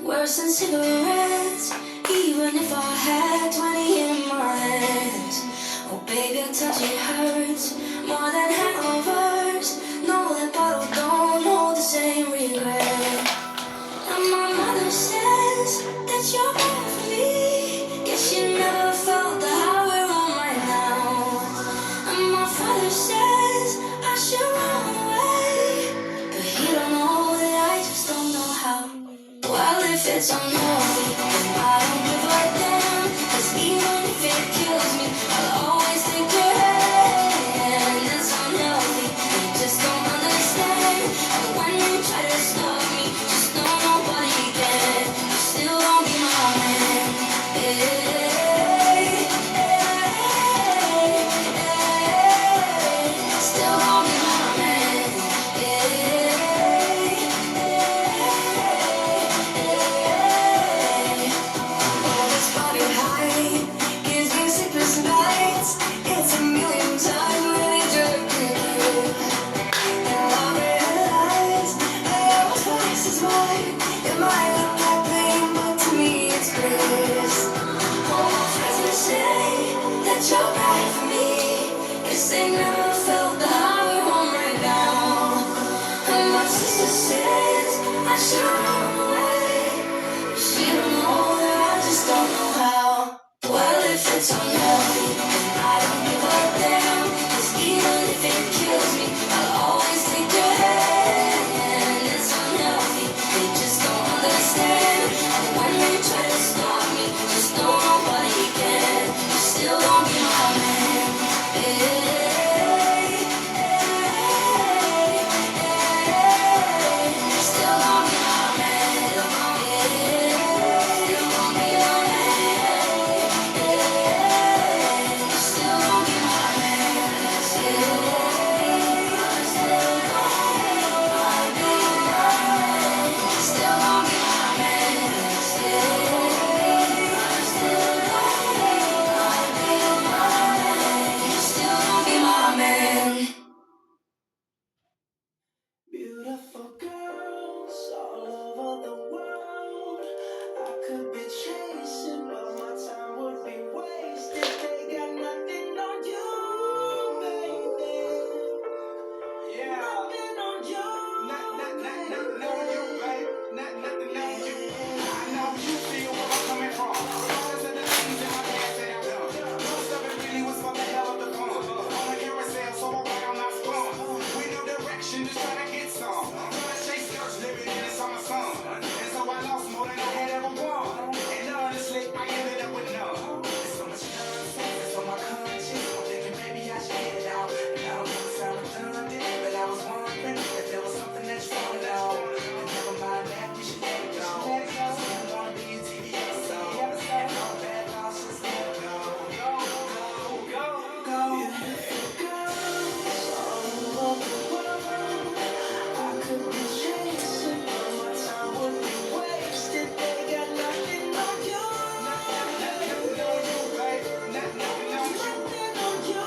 Worse than cigarettes, even if I had 20 in my hands. Oh baby, a touch it hurts more than hangovers. No, that bottle don't hold the same regret. And my mother says that you're bad for me. Guess you never felt the high we're on right now. And my father says I should run away, but he don't know that I just don't know how. Well, if it's unhealthy, then I don't give a damn. 'Cause even if it kills me, I'll always take your hand. It's unhealthy, you just don't understand. And when you try to stop me, just know nobody can. You still won't be my man. Hey, hey, hey, hey. Still won't be my man. Hey, hey, hey. Oh, this body high gives me sleepless nights. It's a million times really jerking you. And I realize I was twice as wide. It might look like pain, but to me it's bliss. All my friends will say that you're right for me, 'cause they never felt the high we're on right now. And my sister says I should run away, but she don't know that I just don't know how. Well, if it's unhealthy, then I don't give a damn. 'Cause even if it kills me, I'll always take your hand. It's unhealthy, they just don't understand. And when they try to stop me, just know nobody can. You still won't be my man. Hey, hey, hey. Still won't be my man. Hey, you won't be my man. Hey, still won't be my man. Hey, still won't be my man. Still won't be my man. Still won't be my man. Beautiful girls all over the world. I could be chasing, but my time would be wasted. They got nothing on you, baby. Yeah. Nothing on you. Nothing on you, babe. Nothing on you. I know you feel where I'm coming from. Because of the things in my past that I've done. Most of it really was for the hell of the fun. On a carousel, so I walk on my spawn. With no direction, just trying to get some. Trying to chase skirts, living in the summer sun. And so I lost more than I had ever won. And honestly, I ended up with none. There's so much nonsense, it's on my conscience. I'm thinking maybe I should get it out. And I don't want to sound redundant, but I was wondering if there was something that you wanna know. And never mind that, you should let it go. 'Cause we don't wanna be a TV episode. And all bad thoughts, just let it go. Go, go, go. Beautiful girls all over the world. I could be chasing, but my time would be wasted. They got nothing on you. Nothing on you, babe. Nothing on you. Nothing on you.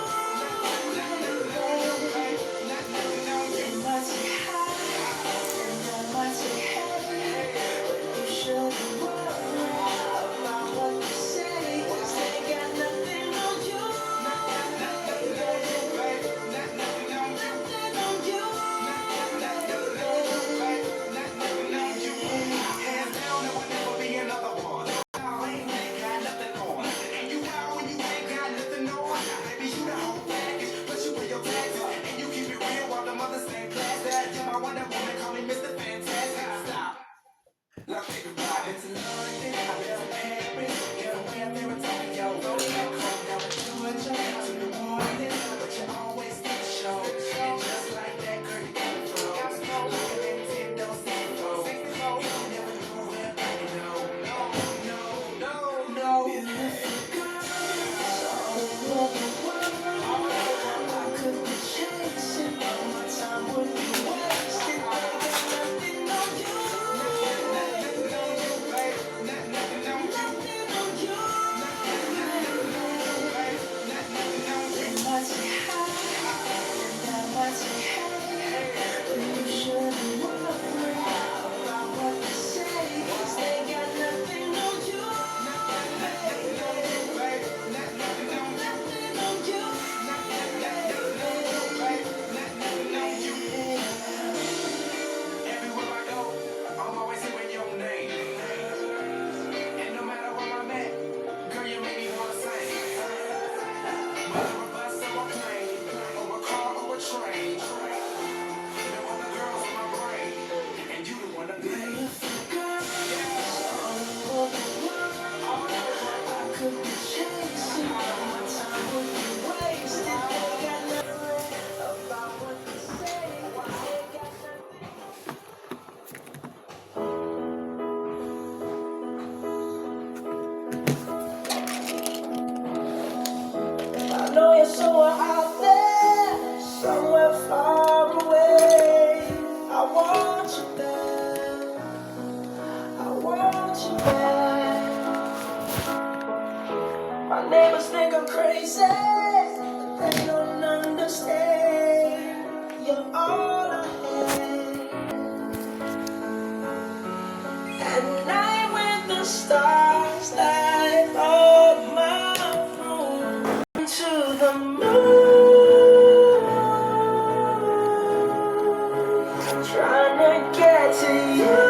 Nothing on you, babe. Nothing on you. They might say hi, and I might say hey, but you shouldn't worry about what you say, 'cause they got nothing on you. Nothing on you, babe. Nothing on you. Nothing on you. Nothing on you. Hands down, there will never be another one. Now ain't got nothing on. And you out when you ain't got nothing on. Baby, you the whole package, but you pay your taxes. And you keep it real while the mothers stay class. That you're my Wonder Woman, call me Mr. Fantastic. Stop. Now think about it. To London, I've been to Paris. Everywhere I've been to Tokyo. Come down to Georgia, to New Orleans, but you always get the show. And just like that, girl, you got the flow. Like a Nintendo 64. You never know where I go. No. Beautiful girls all over the world. I could be chasing, but my time would be wasted. They got nothing on you. Nothing on you. I know you're somewhere out there, somewhere far away. I want you back, I want you back. My neighbors think I'm crazy, but they don't understand. You're all I had. At night when the stars light up my room, to the moon, trying to get to you.